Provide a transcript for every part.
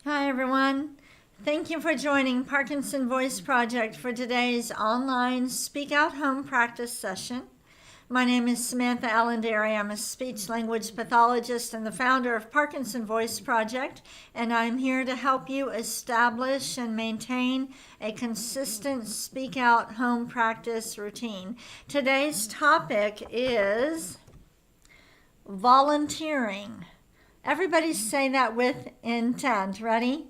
Hi, everyone. Thank you for joining Parkinson Voice Project for today's online Speak Out Home practice session. My name is Samantha Allenderry. I'm a speech language pathologist and the founder of Parkinson Voice Project, and I'm here to help you establish and maintain a consistent Speak Out Home practice routine. Today's topic is volunteering. Everybody say that with intent. Ready?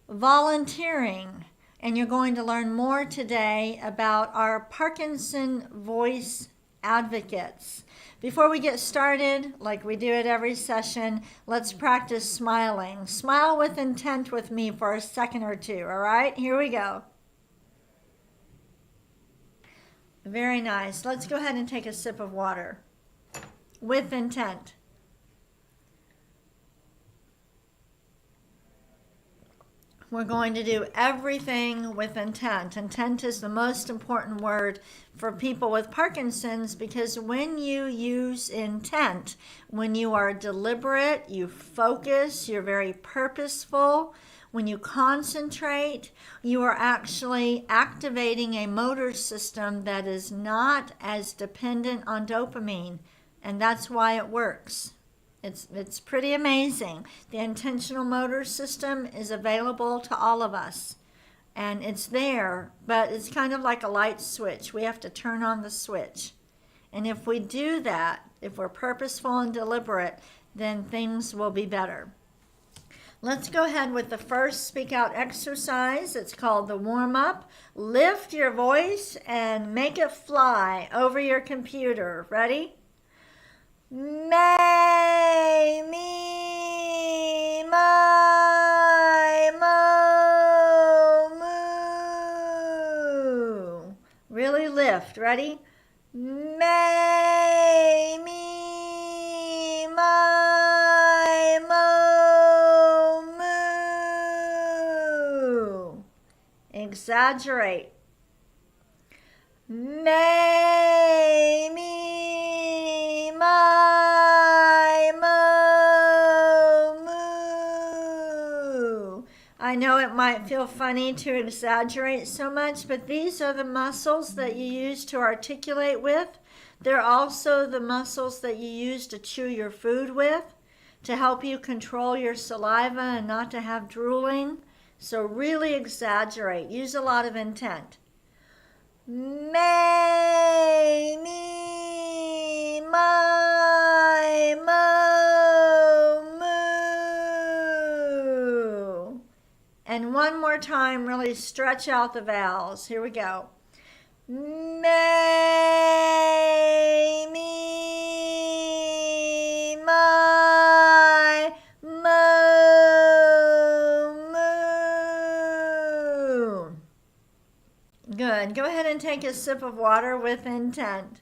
Volunteering. And you're going to learn more today about our Parkinson voice advocates. Before we get started, like we do at every session, let's practice smiling. Smile with intent with me for a second or two, all right? Here we go. Very nice. Let's go ahead and take a sip of water with intent. We're going to do everything with intent. Intent is the most important word for people with Parkinson's because when you use intent, when you are deliberate, you focus, you're very purposeful, when you concentrate, you are actually activating a motor system that is not as dependent on dopamine, and that's why it works. It's pretty amazing. The intentional motor system is available to all of us. And it's there, but it's kind of like a light switch. We have to turn on the switch. And if we do that, if we're purposeful and deliberate, then things will be better. Let's go ahead with the first speak out exercise. It's called the warm-up. Lift your voice and make it fly over your computer. Ready? May, me, my, mo, moo. Really lift. Ready? May, me, my, mo, moo. Exaggerate. May, me, my, mo, moo. I know it might feel funny to exaggerate so much, but these are the muscles that you use to articulate with. They're also the muscles that you use to chew your food with, to help you control your saliva and not to have drooling. So really exaggerate. Use a lot of intent. May, me, my, mo, moo. And one more time, really stretch out the vowels. Here we go. May, me, my, mo, moo. Good. Go ahead and take a sip of water with intent.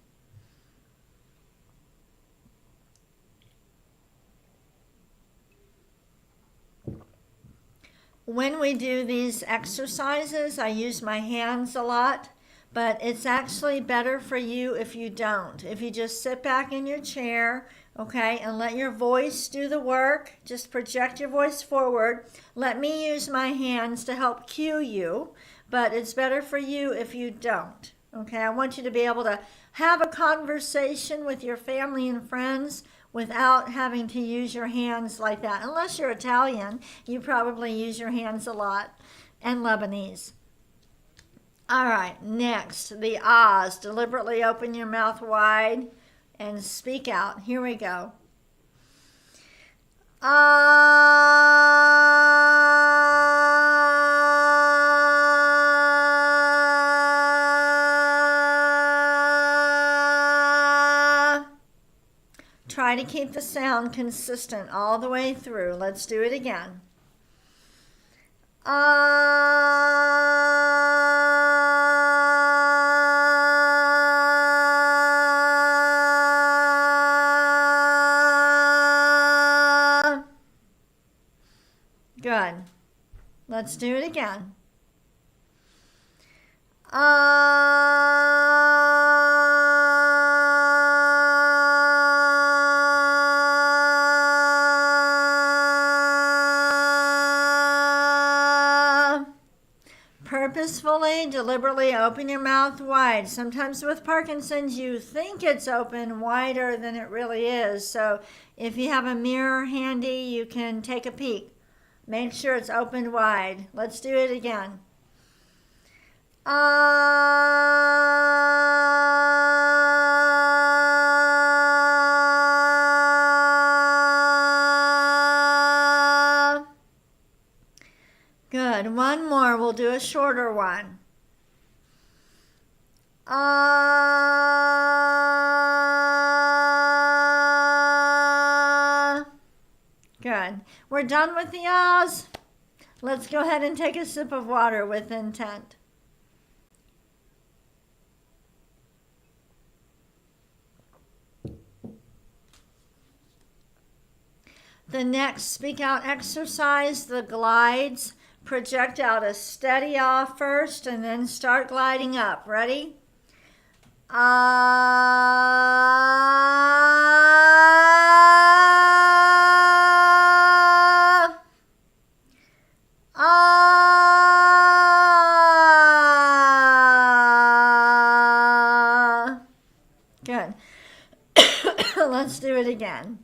When we do these exercises, I use my hands a lot, but it's actually better for you if you don't. If you just sit back in your chair, okay, and let your voice do the work, just project your voice forward. Let me use my hands to help cue you, but it's better for you if you don't. Okay, I want you to be able to have a conversation with your family and friends without having to use your hands like that. Unless you're Italian, you probably use your hands a lot, and Lebanese. All right, next, the ahs. Deliberately open your mouth wide and speak out. Here we go. Ah. Try to keep the sound consistent all the way through. Let's do it again. Good. Let's do it again. purposefully, deliberately open your mouth wide. Sometimes with Parkinson's, you think it's open wider than it really is. So if you have a mirror handy, you can take a peek. Make sure it's open wide. Let's do it again. Good. One more. We'll do a shorter one. Good. We're done with the ahs. Let's go ahead and take a sip of water with intent. The next speak out exercise, the glides. Project out a steady ah first and then start gliding up. Ready? Ah. Ah. Good. Let's do it again.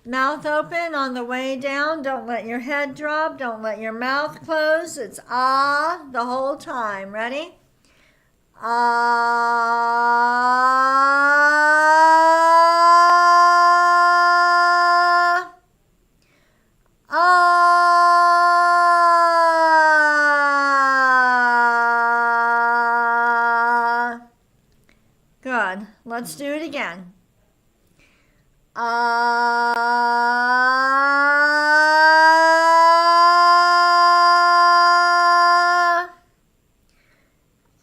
Mouth open on the way down. Don't let your head drop. Don't let your mouth close. It's ah the whole time. Ready? Ah. Ah. Good. Let's do it again. Ah.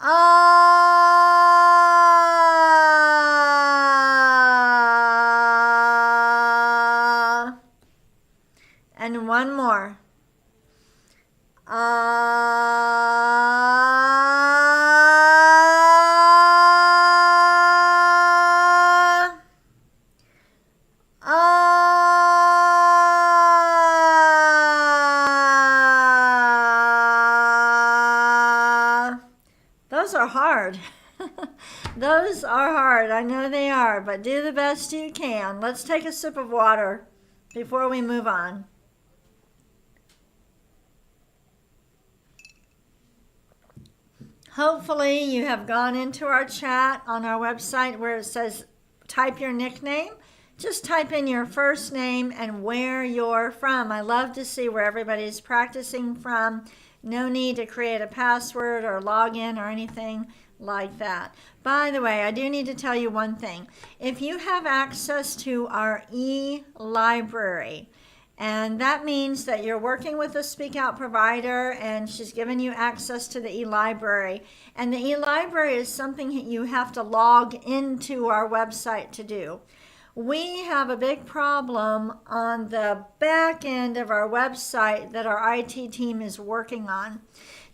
Ah. And one more. Those are hard. Those are hard. I know they are, but do the best you can. Let's take a sip of water before we move on. Hopefully you have gone into our chat on our website where it says type your nickname. Just type in your first name and where you're from. I love to see where everybody's practicing from. No need to create a password or log in or anything like that. By the way, I do need to tell you one thing. If you have access to our e-library, and that means that you're working with a Speak Out provider and she's given you access to the e-library. And the e-library is something that you have to log into our website to do. We have a big problem on the back end of our website that our IT team is working on.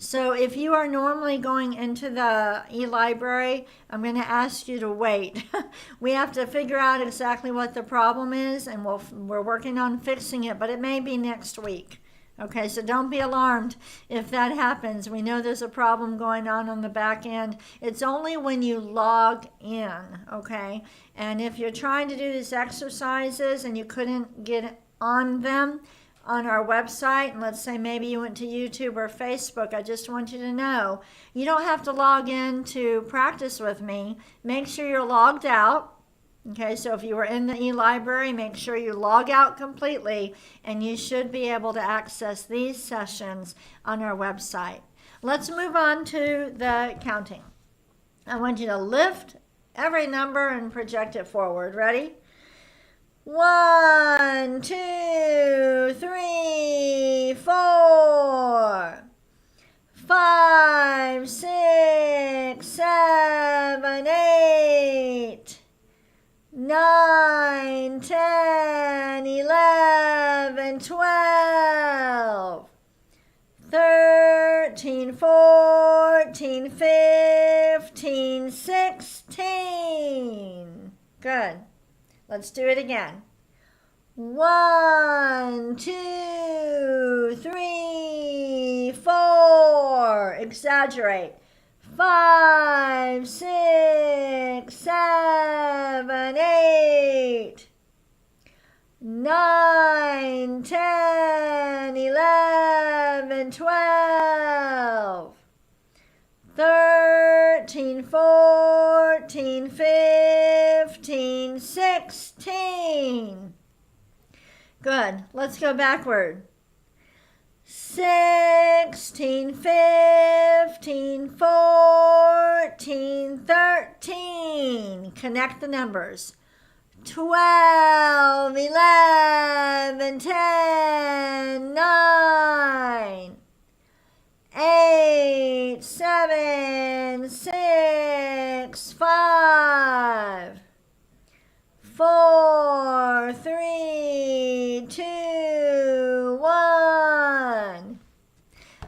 So if you are normally going into the e-library, I'm going to ask you to wait. We have to figure out exactly what the problem is, and we're working on fixing it, but it may be next week. Okay, so don't be alarmed if that happens. We know there's a problem going on the back end. It's only when you log in, okay? And if you're trying to do these exercises and you couldn't get on them on our website, and let's say maybe you went to YouTube or Facebook, I just want you to know, you don't have to log in to practice with me. Make sure you're logged out. Okay, so if you were in the e-library, make sure you log out completely, and you should be able to access these sessions on our website. Let's move on to the counting. I want you to lift every number and project it forward. Ready? 1, 2, 3, 4, 5, 6, 7, 8. 9, 10, 11, 12, 13, 16. Good. Let's do it again. 1, 2, 3, 4. Exaggerate. 5, 6, 7, 8. 9, 10, 11, 12, 13, 14, 15, 16. Good. Let's go backward. 16, 15, 14, 13. Connect the numbers. 12, 11, 10, 9, 8, 7, 6, 5, 4, 3, 2, 1.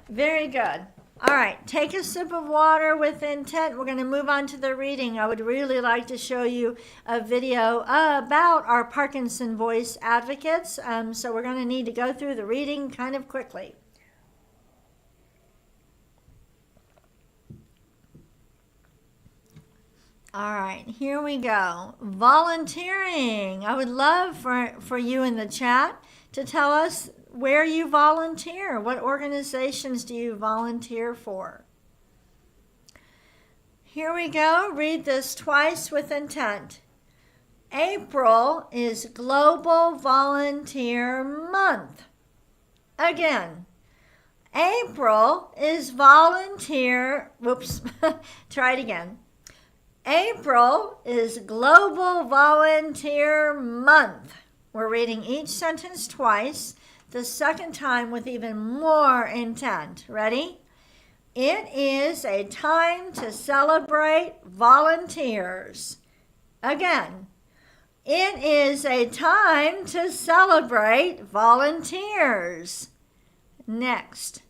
Very good. All right, take a sip of water with intent. We're going to move on to the reading. I would really like to show you a video about our Parkinson voice advocates. So we're going to need to go through the reading kind of quickly. All right, here we go. Volunteering. I would love for you in the chat to tell us where you volunteer. What organizations do you volunteer for? Here we go. Read this twice with intent. April is Global Volunteer Month. Again, April is volunteer, try it again. April is Global Volunteer Month. We're reading each sentence twice, the second time with even more intent. Ready? It is a time to celebrate volunteers. Again, it is a time to celebrate volunteers. Next,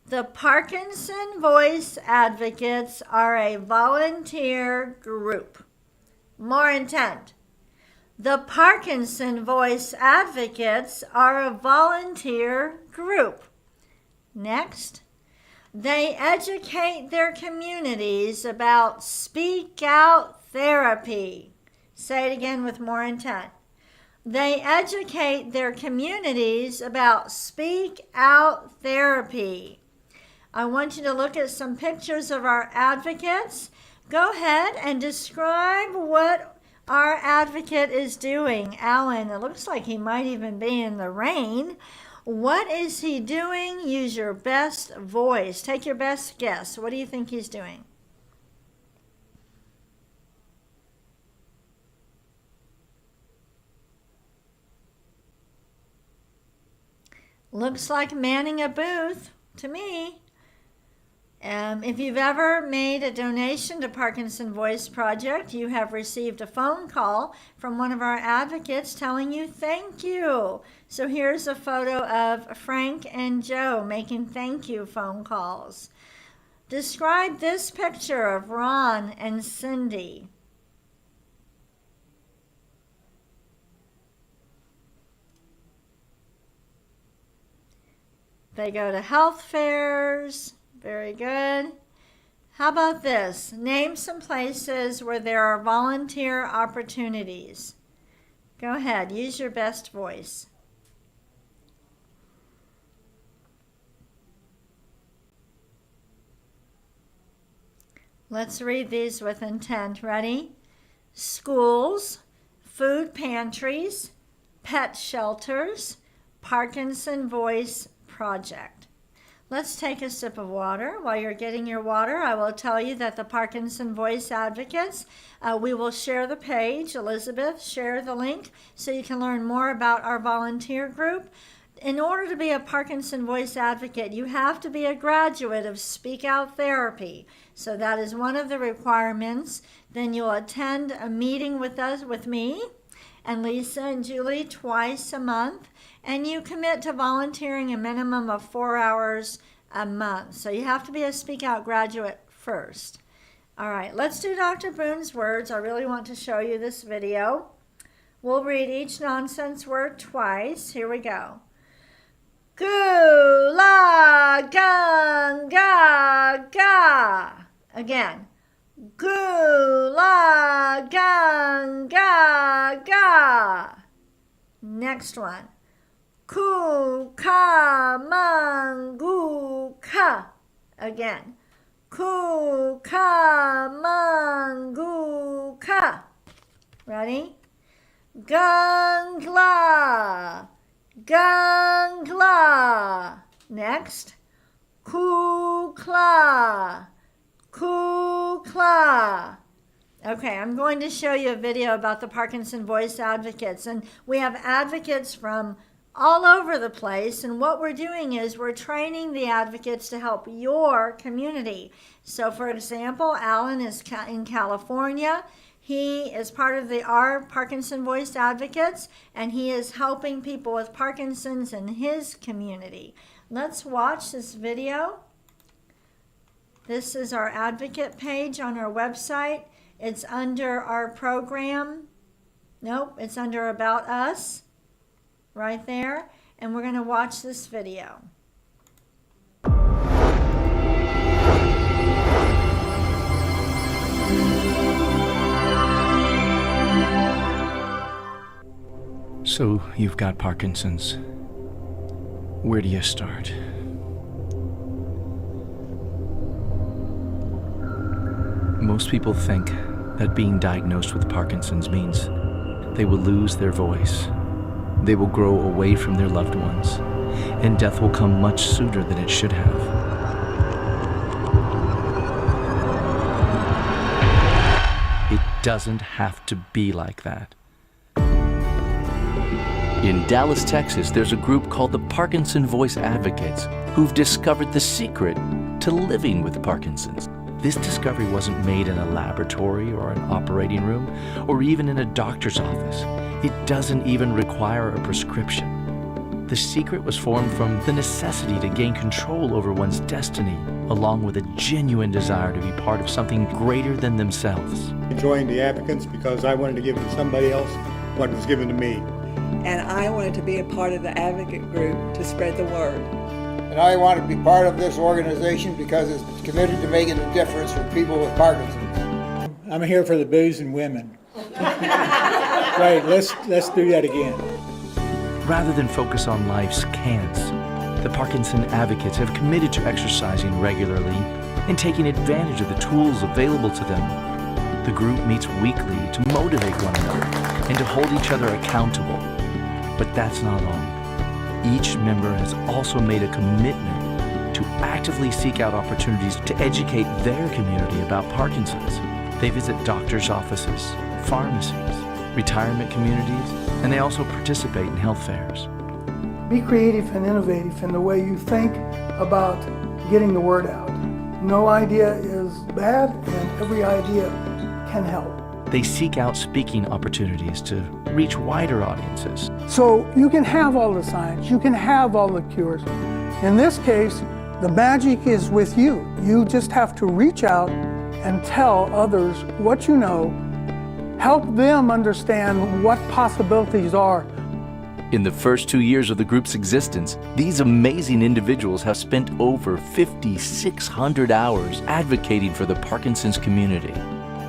the Parkinson Voice Advocates are a volunteer group. More intent. The Parkinson Voice Advocates are a volunteer group. Next, they educate their communities about Speak Out Therapy. Say it again with more intent. They educate their communities about Speak Out Therapy. I want you to look at some pictures of our advocates. Go ahead and describe what our advocate is doing. Alan, it looks like he might even be in the rain. What is he doing? Use your best voice. Take your best guess. What do you think he's doing? Looks like manning a booth to me. If you've ever made a donation to Parkinson Voice Project, you have received a phone call from one of our advocates telling you thank you. So here's a photo of Frank and Joe making thank you phone calls. Describe this picture of Ron and Cindy. They go to health fairs. Very good. How about this? Name some places where there are volunteer opportunities. Go ahead, use your best voice. Let's read these with intent. Ready? Schools, food pantries, pet shelters, Parkinson Voice Project. Let's take a sip of water. While you're getting your water, I will tell you that the Parkinson Voice Advocates, we will share the page. Elizabeth, share the link so you can learn more about our volunteer group. In order to be a Parkinson Voice Advocate, you have to be a graduate of Speak Out Therapy. So that is one of the requirements. Then you'll attend a meeting with us, with me, and Lisa and Julie twice a month, and you commit to volunteering a minimum of 4 hours a month. So you have to be a Speak Out graduate first. All right, let's do Dr. Boone's words. I really want to show you this video. We'll read each nonsense word twice. Here we go. Gu la gun ga ga. Again. Gu la gun ga ga. Next one. Ku ka man gu ka. Again. Ku ka man gu ka. Ready? Gangla. Gangla. Next. Kukla. Kukla. Okay, I'm going to show you a video about the Parkinson Voice Advocates, and we have advocates from all over the place, and what we're doing is we're training the advocates to help your community. So for example, Alan is in California. He is part of our Parkinson Voice Advocates, and he is helping people with Parkinson's in his community. Let's watch this video. This is our advocate page on our website. It's under our program. Nope, it's under About Us, right there. And we're going to watch this video. So, you've got Parkinson's. Where do you start? Most people think that being diagnosed with Parkinson's means they will lose their voice, they will grow away from their loved ones, and death will come much sooner than it should have. It doesn't have to be like that. In Dallas, Texas, there's a group called the Parkinson Voice Advocates who've discovered the secret to living with Parkinson's. This discovery wasn't made in a laboratory or an operating room or even in a doctor's office. It doesn't even require a prescription. The secret was formed from the necessity to gain control over one's destiny, along with a genuine desire to be part of something greater than themselves. I joined the advocates because I wanted to give to somebody else what was given to me. And I wanted to be a part of the advocate group to spread the word. And I want to be part of this organization because it's committed to making a difference for people with Parkinson's. I'm here for the booze and women. Right, let's do that again. Rather than focus on life's can'ts, the Parkinson Advocates have committed to exercising regularly and taking advantage of the tools available to them. The group meets weekly to motivate one another and to hold each other accountable. But that's not all. Each member has also made a commitment to actively seek out opportunities to educate their community about Parkinson's. They visit doctors' offices, pharmacies, retirement communities, and they also participate in health fairs. Be creative and innovative in the way you think about getting the word out. No idea is bad, and every idea can help. They seek out speaking opportunities to reach wider audiences. So you can have all the science, you can have all the cures. In this case, the magic is with you. You just have to reach out and tell others what you know, help them understand what possibilities are. In the first 2 years of the group's existence, these amazing individuals have spent over 5,600 hours advocating for the Parkinson's community.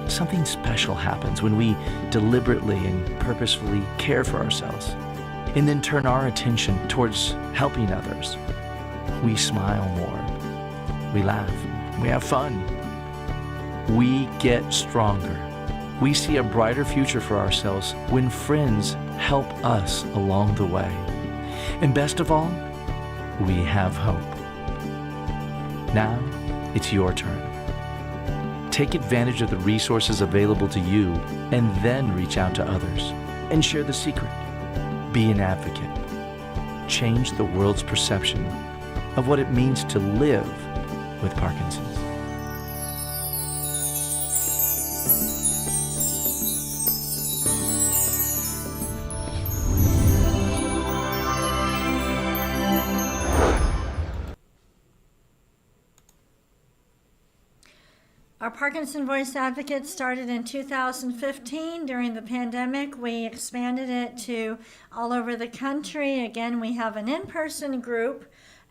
Something special happens when we deliberately and purposefully care for ourselves and then turn our attention towards helping others. We smile more, we laugh, we have fun. We get stronger. We see a brighter future for ourselves when friends help us along the way. And best of all, we have hope. Now, it's your turn. Take advantage of the resources available to you and then reach out to others and share the secret. Be an advocate. Change the world's perception of what it means to live with Parkinson's. Our Parkinson Voice Advocates started in 2015 during the pandemic. We expanded it to all over the country. Again, we have an in-person group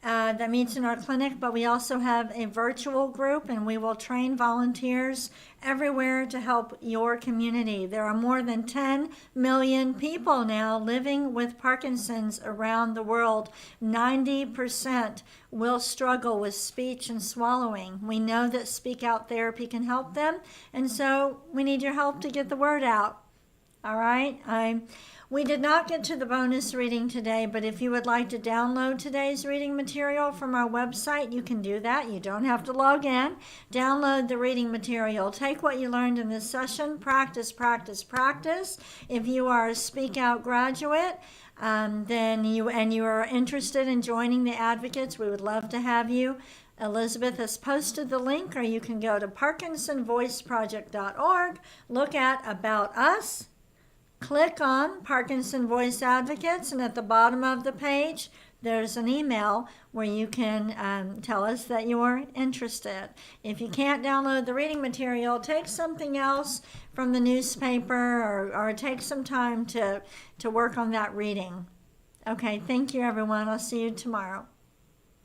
that meets in our clinic, but we also have a virtual group, and we will train volunteers everywhere to help your community. There are more than 10 million people now living with Parkinson's around the world. 90% will struggle with speech and swallowing. We know that Speak Out Therapy can help them, and so we need your help to get the word out. All right? We did not get to the bonus reading today, but if you would like to download today's reading material from our website, you can do that. You don't have to log in. Download the reading material. Take what you learned in this session. Practice, practice, practice. If you are a Speak Out graduate, then you are interested in joining the advocates, we would love to have you. Elizabeth has posted the link, or you can go to parkinsonvoiceproject.org, look at About Us, click on Parkinson Voice Advocates, and at the bottom of the page, there's an email where you can tell us that you're interested. If you can't download the reading material, take something else from the newspaper or take some time to work on that reading. Okay, thank you, everyone. I'll see you tomorrow.